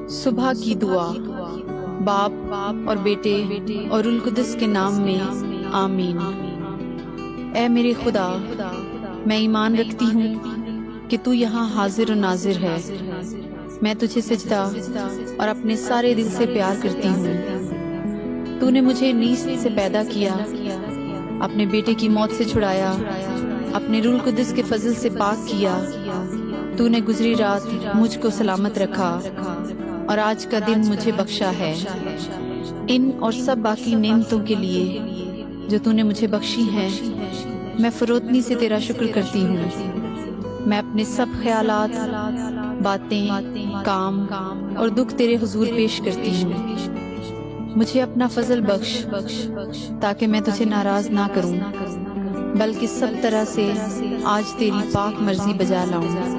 صبح کی دعا باپ اور بیٹے اور روح القدس کے نام میں آمین۔ اے میرے خدا، میں ایمان رکھتی ہوں کہ تو یہاں حاضر و ناظر ہے۔ میں تجھے سجدہ اور اپنے سارے دل سے پیار کرتی ہوں۔ تو نے مجھے نیست سے پیدا کیا، اپنے بیٹے کی موت سے چھڑایا، اپنے روح القدس کے فضل سے پاک کیا۔ تو نے گزری رات مجھ کو سلامت رکھا اور آج کا دن مجھے بخشا ہے۔ ان اور سب باقی نعمتوں کے لیے جو تو نے مجھے بخشی ہیں، میں فروتنی سے تیرا شکر کرتی ہوں۔ میں اپنے سب خیالات، باتیں، کام اور دکھ تیرے حضور پیش کرتی ہوں۔ مجھے اپنا فضل بخش تاکہ میں تجھے ناراض نہ کروں، بلکہ سب طرح سے آج تیری پاک مرضی بجا لاؤں۔